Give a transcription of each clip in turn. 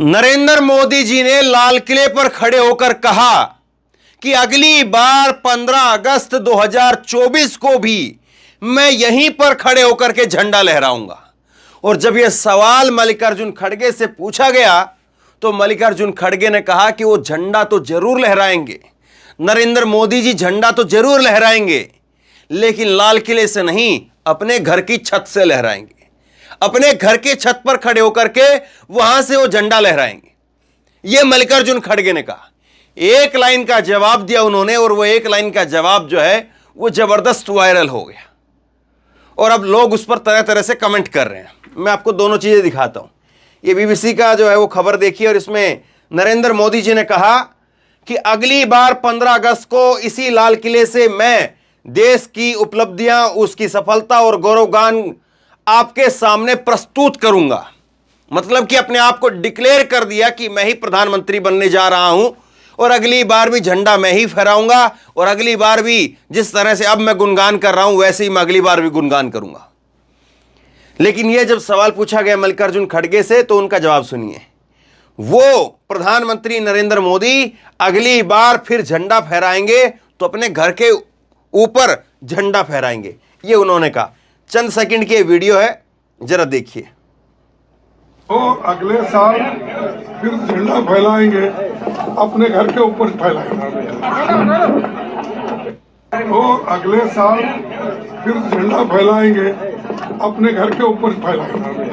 नरेंद्र मोदी जी ने लाल किले पर खड़े होकर कहा कि अगली बार 15 अगस्त 2024 को भी मैं यहीं पर खड़े होकर के झंडा लहराऊंगा। और जब यह सवाल मल्लिकार्जुन खड़गे से पूछा गया तो मल्लिकार्जुन खड़गे ने कहा कि वो झंडा तो जरूर लहराएंगे, नरेंद्र मोदी जी झंडा तो जरूर लहराएंगे, लेकिन लाल किले से नहीं, अपने घर की छत से लहराएंगे। अपने घर के छत पर खड़े होकर के वहां से वो झंडा लहराएंगे। यह मल्लिकार्जुन खड़गे ने कहा। एक लाइन का जवाब दिया उन्होंने, और वो एक लाइन का जवाब जो है वो जबरदस्त वायरल हो गया और अब लोग उस पर तरह तरह से कमेंट कर रहे हैं। मैं आपको दोनों चीजें दिखाता हूं। ये बीबीसी का जो है वो खबर देखिए, और इसमें नरेंद्र मोदी जी ने कहा कि अगली बार 15 अगस्त को इसी लाल किले से मैं देश की उपलब्धियां, उसकी सफलता और गौरवगान आपके सामने प्रस्तुत करूंगा। मतलब कि अपने आप को डिक्लेयर कर दिया कि मैं ही प्रधानमंत्री बनने जा रहा हूं और अगली बार भी झंडा मैं ही फहराऊंगा, और अगली बार भी जिस तरह से अब मैं गुणगान कर रहा हूं वैसे ही मैं अगली बार भी गुणगान करूंगा। लेकिन यह जब सवाल पूछा गया मल्लिकार्जुन खड़गे से तो उनका जवाब सुनिए। वो प्रधानमंत्री नरेंद्र मोदी अगली बार फिर झंडा फहराएंगे तो अपने घर के ऊपर झंडा फहराएंगे, ये उन्होंने कहा। चंद सेकंड की वीडियो है, जरा देखिए। तो अगले साल फिर झंडा फैलाएंगे, अपने घर के ऊपर फैलाएंगे। तो अगले साल फिर झंडा फैलाएंगे, अपने घर के ऊपर फैलाएंगे।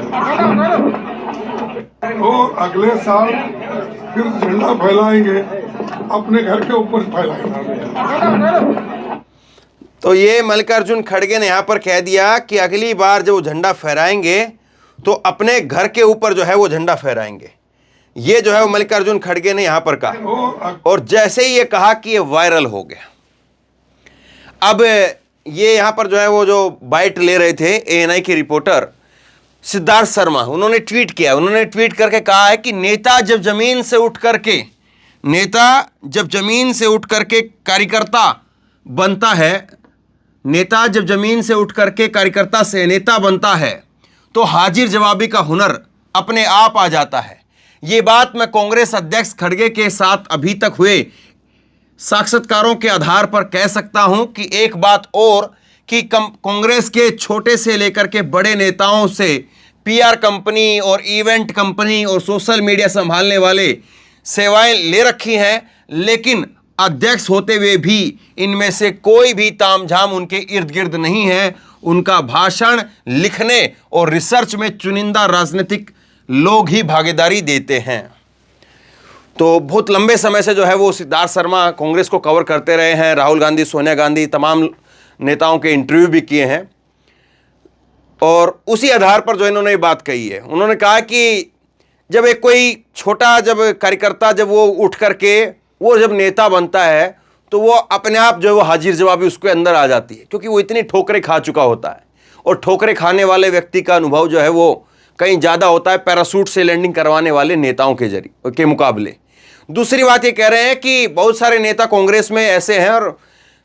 तो अगले साल फिर झंडा फैलाएंगे, अपने घर के ऊपर फैलाएंगे। तो ये मल्लिकार्जुन खड़गे ने यहां पर कह दिया कि अगली बार जब वो झंडा फहराएंगे तो अपने घर के ऊपर जो है वो झंडा फहराएंगे। ये जो है वो मल्लिकार्जुन खड़गे ने यहां पर कहा, और जैसे ही ये कहा कि ये वायरल हो गया। अब ये यहां पर जो है वो जो बाइट ले रहे थे एएनआई के रिपोर्टर सिद्धार्थ शर्मा, उन्होंने ट्वीट किया। उन्होंने ट्वीट करके कहा है कि नेता जब जमीन से उठ करके कार्यकर्ता बनता है, नेता जब जमीन से उठ करके कार्यकर्ता से नेता बनता है तो हाजिर जवाबी का हुनर अपने आप आ जाता है। ये बात मैं कांग्रेस अध्यक्ष खड़गे के साथ अभी तक हुए साक्षात्कारों के आधार पर कह सकता हूं कि एक बात और कि कांग्रेस के छोटे से लेकर के बड़े नेताओं से पीआर कंपनी और इवेंट कंपनी और सोशल मीडिया संभालने वाले सेवाएं ले रखी हैं, लेकिन अध्यक्ष होते हुए भी इनमें से कोई भी तामझाम उनके इर्द गिर्द नहीं है। उनका भाषण लिखने और रिसर्च में चुनिंदा राजनीतिक लोग ही भागीदारी देते हैं। तो बहुत लंबे समय से जो है वो सिद्धार्थ शर्मा कांग्रेस को कवर करते रहे हैं। राहुल गांधी, सोनिया गांधी, तमाम नेताओं के इंटरव्यू भी किए हैं, और उसी आधार पर जो इन्होंने ये बात कही है। उन्होंने कहा कि जब एक कोई छोटा जब कार्यकर्ता जब वो उठ करके वो जब नेता बनता है तो वो अपने आप जो है वो हाजिर जवाबी उसके अंदर आ जाती है, क्योंकि वो इतनी ठोकरें खा चुका होता है। और ठोकरें खाने वाले व्यक्ति का अनुभव जो है वो कहीं ज़्यादा होता है पैराशूट से लैंडिंग करवाने वाले नेताओं के जरिए के मुकाबले। दूसरी बात ये कह रहे हैं कि बहुत सारे नेता कांग्रेस में ऐसे हैं, और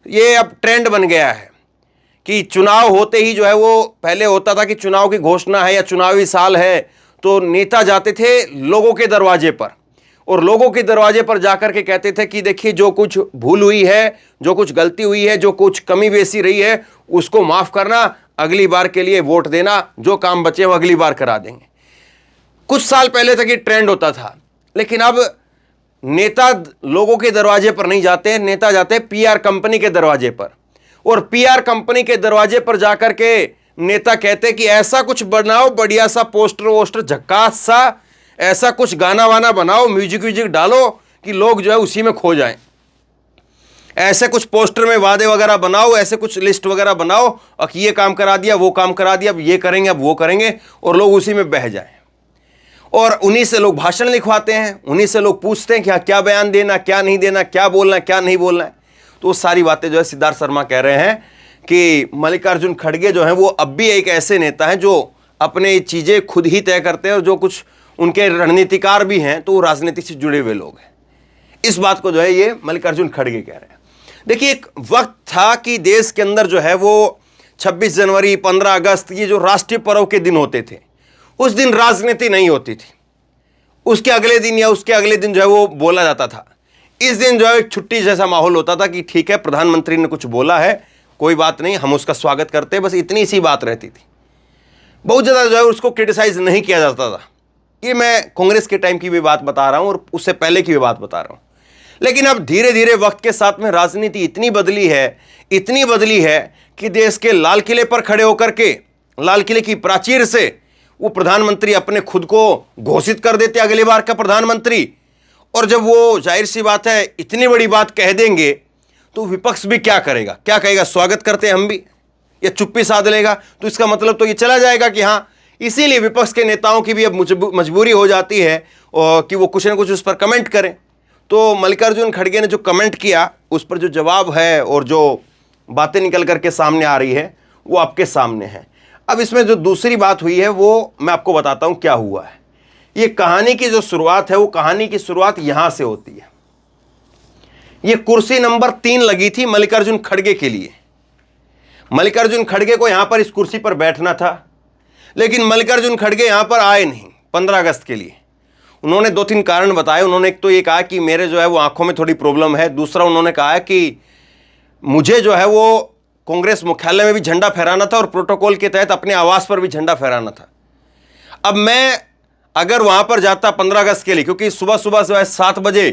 ये अब ट्रेंड बन गया है कि चुनाव होते ही जो है वो, पहले होता था कि चुनाव की घोषणा है या चुनावी साल है तो नेता जाते थे लोगों के दरवाजे पर, और लोगों के दरवाजे पर जाकर के कहते थे कि देखिए जो कुछ भूल हुई है, जो कुछ गलती हुई है, जो कुछ कमी बेसी रही है उसको माफ करना, अगली बार के लिए वोट देना, जो काम बचे वो अगली बार करा देंगे। कुछ साल पहले तक ये ट्रेंड होता था, लेकिन अब नेता लोगों के दरवाजे पर नहीं जाते, नेता जाते पीआर कंपनी के दरवाजे पर, और पीआर कंपनी के दरवाजे पर जाकर के नेता कहते कि ऐसा कुछ बनाओ, बढ़िया सा पोस्टर वोस्टर झक्कास सा, ऐसा कुछ गाना वाना बनाओ, म्यूजिक व्यूजिक डालो कि लोग जो है उसी में खो जाएं। ऐसे कुछ पोस्टर में वादे वगैरह बनाओ, ऐसे कुछ लिस्ट वगैरह बनाओ, और ये काम करा दिया, वो काम करा दिया, अब ये करेंगे, अब वो करेंगे, और लोग उसी में बह जाएं। और उन्हीं से लोग भाषण लिखवाते हैं, उन्हीं से लोग पूछते हैं कि हाँ क्या बयान देना, क्या नहीं देना, क्या बोलना है, क्या नहीं बोलना है। तो वो सारी बातें जो है सिद्धार्थ शर्मा कह रहे हैं कि मल्लिकार्जुन खड़गे जो हैं वो अब भी एक ऐसे नेता हैं जो अपने चीज़ें खुद ही तय करते हैं, और जो कुछ उनके रणनीतिकार भी हैं तो वो राजनीति से जुड़े हुए लोग हैं। इस बात को जो है ये मल्लिकार्जुन खड़गे कह रहे हैं। देखिए, एक वक्त था कि देश के अंदर जो है वो 26 जनवरी, 15 अगस्त, ये जो राष्ट्रीय पर्व के दिन होते थे, उस दिन राजनीति नहीं होती थी। उसके अगले दिन या उसके अगले दिन जो है वो बोला जाता था। इस दिन जो है एक छुट्टी जैसा माहौल होता था कि ठीक है, प्रधानमंत्री ने कुछ बोला है, कोई बात नहीं, हम उसका स्वागत करते हैं, बस इतनी सी बात रहती थी। बहुत ज़्यादा जो है उसको क्रिटिसाइज नहीं किया जाता था। ये मैं कांग्रेस के टाइम की भी बात बता रहा हूँ और उससे पहले की भी बात बता रहा हूँ। लेकिन अब धीरे धीरे वक्त के साथ में राजनीति इतनी बदली है कि देश के लाल किले पर खड़े होकर के, लाल किले की प्राचीर से वो प्रधानमंत्री अपने खुद को घोषित कर देते अगली बार का प्रधानमंत्री। और जब वो, जाहिर सी बात है, इतनी बड़ी बात कह देंगे तो विपक्ष भी क्या करेगा, क्या कहेगा, स्वागत करते हम भी, या चुप्पी साध लेगा। तो इसका मतलब तो ये चला जाएगा कि हाँ, इसीलिए विपक्ष के नेताओं की भी अब मजबूरी हो जाती है कि वो कुछ ना कुछ उस पर कमेंट करें। तो मल्लिकार्जुन खड़गे ने जो कमेंट किया, उस पर जो जवाब है और जो बातें निकल करके सामने आ रही है वो आपके सामने है। अब इसमें जो दूसरी बात हुई है वो मैं आपको बताता हूं क्या हुआ है। ये कहानी की जो शुरुआत है, वो कहानी की शुरुआत यहां से होती है। ये कुर्सी नंबर 3 लगी थी मल्लिकार्जुन खड़गे के लिए। मल्लिकार्जुन खड़गे को यहां पर इस कुर्सी पर बैठना था, लेकिन मल्लिकार्जुन खड़गे यहां पर आए नहीं 15 अगस्त के लिए। उन्होंने 2-3 कारण बताए। उन्होंने एक तो ये कहा कि मेरे जो है वो आंखों में थोड़ी प्रॉब्लम है। दूसरा उन्होंने कहा कि मुझे जो है वो कांग्रेस मुख्यालय में भी झंडा फहराना था और प्रोटोकॉल के तहत अपने आवास पर भी झंडा फहराना था। अब मैं अगर वहां पर जाता 15 अगस्त के लिए, क्योंकि सुबह सुबह जो है 7 बजे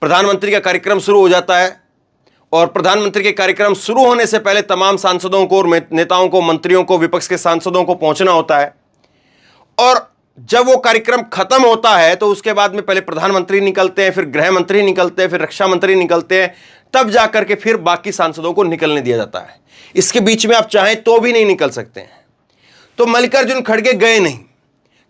प्रधानमंत्री का कार्यक्रम शुरू हो जाता है और प्रधानमंत्री के कार्यक्रम शुरू होने से पहले तमाम सांसदों को और नेताओं को, मंत्रियों को, विपक्ष के सांसदों को पहुंचना होता है। और जब वो कार्यक्रम खत्म होता है तो उसके बाद में पहले प्रधानमंत्री निकलते हैं, फिर गृह मंत्री निकलते हैं, फिर रक्षा मंत्री निकलते हैं, तब जाकर के फिर बाकी सांसदों को निकलने दिया जाता है। इसके बीच में आप चाहें तो भी नहीं निकल सकते हैं। तो मल्लिकार्जुन खड़गे गए नहीं।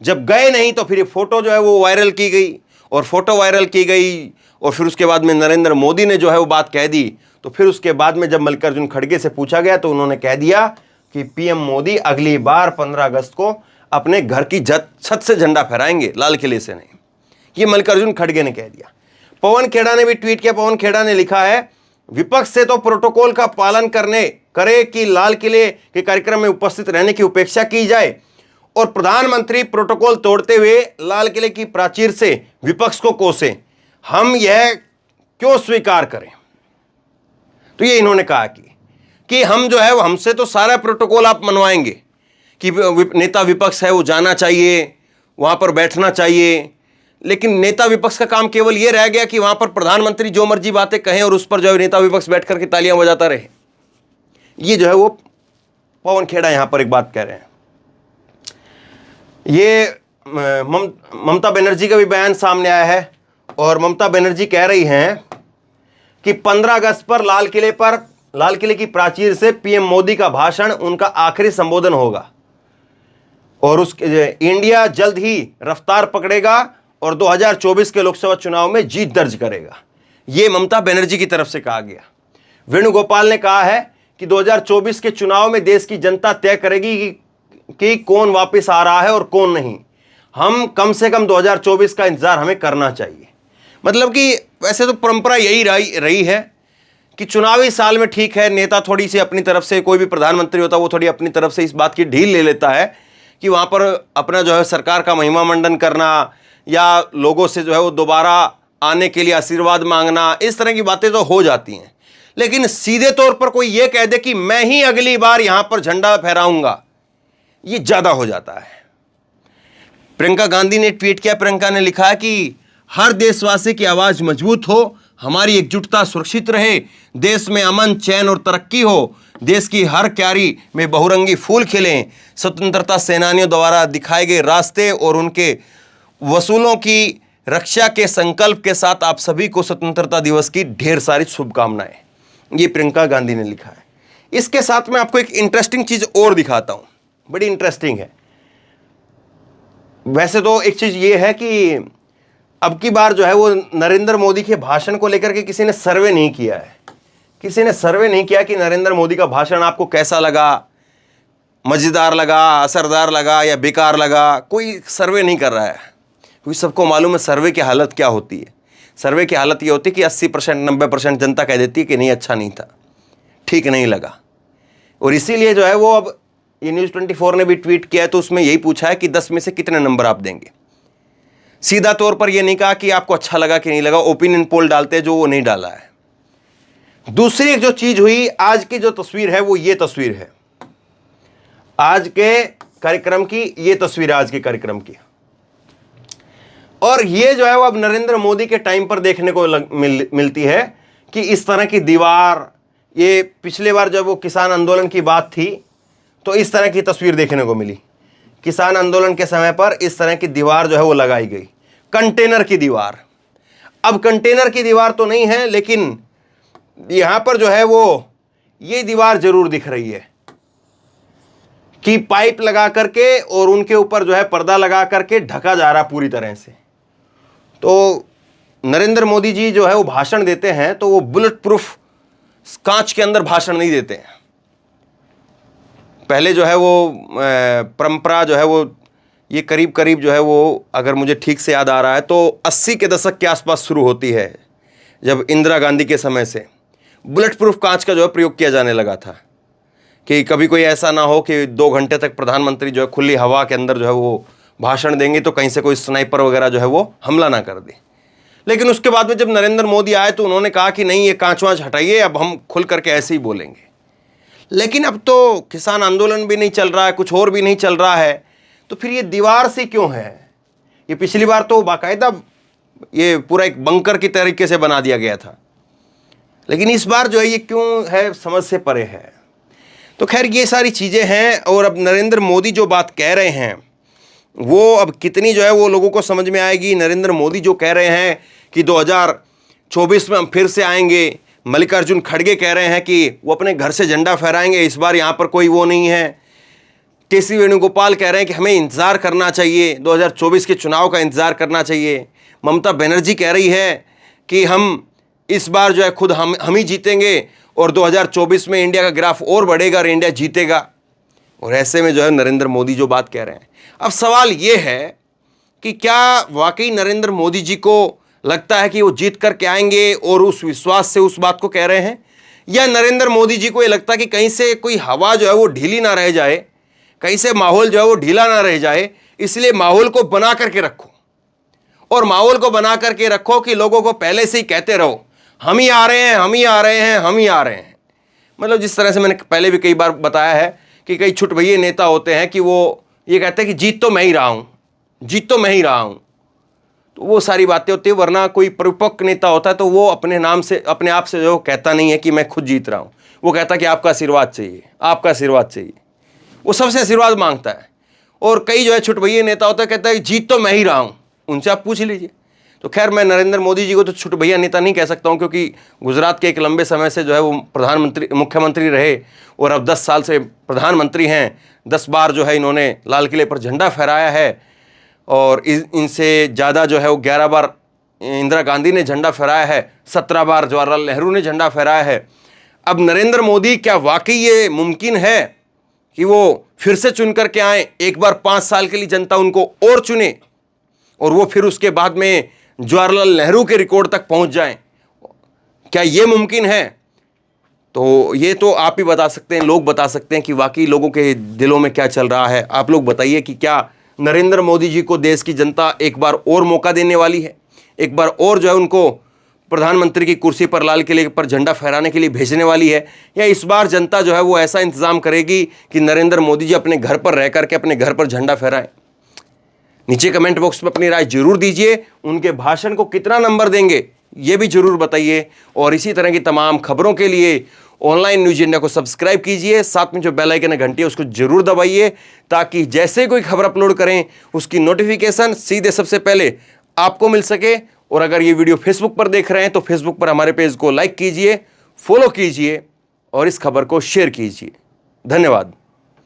जब गए नहीं तो फिर ये फोटो जो है वो वायरल की गई और फोटो वायरल की गई और फिर उसके बाद में नरेंद्र मोदी ने जो है वो बात कह दी। तो फिर उसके बाद में जब मल्लिकार्जुन खड़गे से पूछा गया तो उन्होंने कह दिया कि पीएम मोदी अगली बार 15 अगस्त को अपने घर की छत से झंडा फहराएंगे, लाल किले से नहीं। ये मल्लिकार्जुन खड़गे ने कह दिया। पवन खेड़ा ने भी ट्वीट किया। पवन खेड़ा ने लिखा है, विपक्ष से तो प्रोटोकॉल का पालन करे कि लाल किले के कार्यक्रम में उपस्थित रहने की उपेक्षा की जाए और प्रधानमंत्री प्रोटोकॉल तोड़ते हुए लाल किले की प्राचीर से विपक्ष को कोसे, हम यह क्यों स्वीकार करें। तो ये इन्होंने कहा कि हम जो है, हमसे तो सारा प्रोटोकॉल आप मनवाएंगे कि नेता विपक्ष है वो जाना चाहिए, वहां पर बैठना चाहिए, लेकिन नेता विपक्ष का काम केवल ये रह गया कि वहां पर प्रधानमंत्री जो मर्जी बातें कहें और उस पर जो है नेता विपक्ष बैठ करके तालियां बजाता रहे। ये जो है वो पवन खेड़ा यहां पर एक बात कह रहे हैं। ये ममता बनर्जी का भी बयान सामने आया है और ममता बनर्जी कह रही हैं कि 15 अगस्त पर लाल किले की प्राचीर से पीएम मोदी का भाषण उनका आखिरी संबोधन होगा और इंडिया जल्द ही रफ्तार पकड़ेगा और 2024 के लोकसभा चुनाव में जीत दर्ज करेगा। यह ममता बनर्जी की तरफ से कहा गया। वेणुगोपाल ने कहा है कि 2024 के चुनाव में देश की जनता तय करेगी कि कौन वापस आ रहा है और कौन नहीं। हम कम से कम 2024 का इंतजार हमें करना चाहिए। मतलब कि वैसे तो परंपरा यही रही है कि चुनावी साल में ठीक है, नेता थोड़ी सी अपनी तरफ से, कोई भी प्रधानमंत्री होता है वो थोड़ी अपनी तरफ से इस बात की ढील ले लेता है कि वहाँ पर अपना जो है सरकार का महिमा मंडन करना या लोगों से जो है वो दोबारा आने के लिए आशीर्वाद मांगना, इस तरह की बातें तो हो जाती हैं। लेकिन सीधे तौर पर कोई ये कह दे कि मैं ही अगली बार यहाँ पर झंडा फहराऊंगा, ये ज़्यादा हो जाता है। प्रियंका गांधी ने ट्वीट किया। प्रियंका ने लिखा कि हर देशवासी की आवाज़ मजबूत हो, हमारी एकजुटता सुरक्षित रहे, देश में अमन, चैन और तरक्की हो, देश की हर क्यारी में बहुरंगी फूल खिलें, स्वतंत्रता सेनानियों द्वारा दिखाए गए रास्ते और उनके वसूलों की रक्षा के संकल्प के साथ आप सभी को स्वतंत्रता दिवस की ढेर सारी शुभकामनाएं। ये प्रियंका गांधी ने लिखा है। इसके साथ मैं आपको एक इंटरेस्टिंग चीज़ और दिखाता हूँ, बड़ी इंटरेस्टिंग है। वैसे तो एक चीज़ ये है कि अब की बार जो है वो नरेंद्र मोदी के भाषण को लेकर के किसी ने सर्वे नहीं किया है। किसी ने सर्वे नहीं किया कि नरेंद्र मोदी का भाषण आपको कैसा लगा, मज़ेदार लगा, असरदार लगा या बेकार लगा। कोई सर्वे नहीं कर रहा है, क्योंकि सबको मालूम है सर्वे की हालत क्या होती है। सर्वे की हालत ये होती है कि 80% 90% जनता कह देती है कि नहीं, अच्छा नहीं था, ठीक नहीं लगा। और इसीलिए जो है वो अब ये न्यूज़ 24 ने भी ट्वीट किया है, तो उसमें यही पूछा है कि 10 में से कितने नंबर आप देंगे। सीधा तौर पर यह नहीं कहा कि आपको अच्छा लगा कि नहीं लगा, ओपिनियन पोल डालते जो वो नहीं डाला है। दूसरी एक जो चीज हुई, आज की जो तस्वीर है वो ये तस्वीर है, आज के कार्यक्रम की ये तस्वीर है, आज के कार्यक्रम की। और ये जो है वो अब नरेंद्र मोदी के टाइम पर देखने को मिलती है कि इस तरह की दीवार, ये पिछले बार जब वो किसान आंदोलन की बात थी तो इस तरह की तस्वीर देखने को मिली। किसान आंदोलन के समय पर इस तरह की दीवार जो है वो लगाई गई, कंटेनर की दीवार। अब कंटेनर की दीवार तो नहीं है, लेकिन यहां पर जो है वो ये दीवार जरूर दिख रही है कि पाइप लगा करके और उनके ऊपर जो है पर्दा लगा करके ढका जा रहा पूरी तरह से। तो नरेंद्र मोदी जी जो है वो भाषण देते हैं तो वो बुलेट प्रूफ कांच के अंदर भाषण नहीं देते हैं। पहले जो है वो परंपरा जो है वो ये करीब करीब जो है वो, अगर मुझे ठीक से याद आ रहा है तो 80 के दशक के आसपास शुरू होती है, जब इंदिरा गांधी के समय से बुलेट प्रूफ कांच का जो है प्रयोग किया जाने लगा था कि कभी कोई ऐसा ना हो कि 2 घंटे तक प्रधानमंत्री जो है खुली हवा के अंदर जो है वो भाषण देंगे तो कहीं से कोई स्नाइपर वगैरह जो है वो हमला ना कर दे। लेकिन उसके बाद में जब नरेंद्र मोदी आए तो उन्होंने कहा कि नहीं, ये कांच वांच हटाइए, अब हम खुल करके ऐसे ही बोलेंगे। लेकिन अब तो किसान आंदोलन भी नहीं चल रहा है, कुछ और भी नहीं चल रहा है, तो फिर ये दीवार सी क्यों है? ये पिछली बार तो बाकायदा ये पूरा एक बंकर की तरीके से बना दिया गया था, लेकिन इस बार जो है ये क्यों है, समझ से परे है। तो खैर ये सारी चीज़ें हैं। और अब नरेंद्र मोदी जो बात कह रहे हैं वो अब कितनी जो है वो लोगों को समझ में आएगी। नरेंद्र मोदी जो कह रहे हैं कि 2024 में हम फिर से आएंगे, मल्लिकार्जुन खड़गे कह रहे हैं कि वो अपने घर से झंडा फहराएंगे, इस बार यहाँ पर कोई वो नहीं है। के.सी. वेणुगोपाल कह रहे हैं कि हमें इंतज़ार करना चाहिए, 2024 के चुनाव का इंतज़ार करना चाहिए। ममता बनर्जी कह रही है कि हम इस बार जो है खुद हम ही जीतेंगे और 2024 में इंडिया का ग्राफ और बढ़ेगा और इंडिया जीतेगा। और ऐसे में जो है नरेंद्र मोदी जो बात कह रहे हैं, अब सवाल ये है कि क्या वाकई नरेंद्र मोदी जी को लगता है कि वो जीत करके आएंगे और उस विश्वास से उस बात को कह रहे हैं, या नरेंद्र मोदी जी को ये लगता है कि कहीं से कोई हवा जो है वो ढीली ना रह जाए, कहीं से माहौल जो है वो ढीला ना रह जाए, इसलिए माहौल को बना करके रखो। और माहौल को बना करके रखो कि लोगों को पहले से ही कहते रहो हम ही आ रहे हैं, हम ही आ रहे हैं, हम ही आ रहे हैं। मतलब जिस तरह से मैंने पहले भी कई बार बताया है कि कई छुटभइये नेता होते हैं कि वो ये कहते हैं कि जीत तो मैं ही रहा हूं, जीत तो मैं ही रहा हूं। तो वो सारी बातें होती है। वरना कोई परिपक्व नेता होता है तो वो अपने नाम से, अपने आप से जो कहता नहीं है कि मैं खुद जीत रहा हूं, वो कहता है कि आपका आशीर्वाद चाहिए, आपका आशीर्वाद चाहिए। वो सबसे आशीर्वाद मांगता है। और कई जो है छुटभइये नेता होता है, कहता है जीत तो मैं ही रहा हूं, उनसे आप पूछ लीजिए। तो खैर मैं नरेंद्र मोदी जी को तो छुटभइया नेता नहीं कह सकता हूं, क्योंकि गुजरात के एक लंबे समय से जो है वो मुख्यमंत्री रहे और अब 10 साल से प्रधानमंत्री हैं। 10 बार जो है इन्होंने लाल किले पर झंडा फहराया है और इनसे ज़्यादा जो है वो 11 बार इंदिरा गांधी ने झंडा फहराया है, 17 बार जवाहरलाल नेहरू ने झंडा फहराया है। अब नरेंद्र मोदी, क्या वाकई ये मुमकिन है कि वो फिर से चुन करके आए, एक बार 5 साल के लिए जनता उनको और चुने और वो फिर उसके बाद में जवाहरलाल नेहरू के रिकॉर्ड तक पहुंच जाएं? क्या ये मुमकिन है? तो ये तो आप ही बता सकते हैं, लोग बता सकते हैं कि वाकई लोगों के दिलों में क्या चल रहा है। आप लोग बताइए कि क्या नरेंद्र मोदी जी को देश की जनता एक बार और मौका देने वाली है, एक बार और जो है उनको प्रधानमंत्री की कुर्सी पर लाल किले पर झंडा फहराने के लिए भेजने वाली है, या इस बार जनता जो है वो ऐसा इंतजाम करेगी कि नरेंद्र मोदी जी अपने घर पर रह करके अपने घर पर झंडा फहराएं? नीचे कमेंट बॉक्स में अपनी राय जरूर दीजिए। उनके भाषण को कितना नंबर देंगे ये भी जरूर बताइए। और इसी तरह की तमाम खबरों के लिए ऑनलाइन न्यूज इंडिया को सब्सक्राइब कीजिए, साथ में जो बेल आइकन है घंटी है उसको जरूर दबाइए, ताकि जैसे कोई खबर अपलोड करें उसकी नोटिफिकेशन सीधे सबसे पहले आपको मिल सके। और अगर ये वीडियो फेसबुक पर देख रहे हैं तो फेसबुक पर हमारे पेज को लाइक कीजिए, फॉलो कीजिए और इस खबर को शेयर कीजिए। धन्यवाद।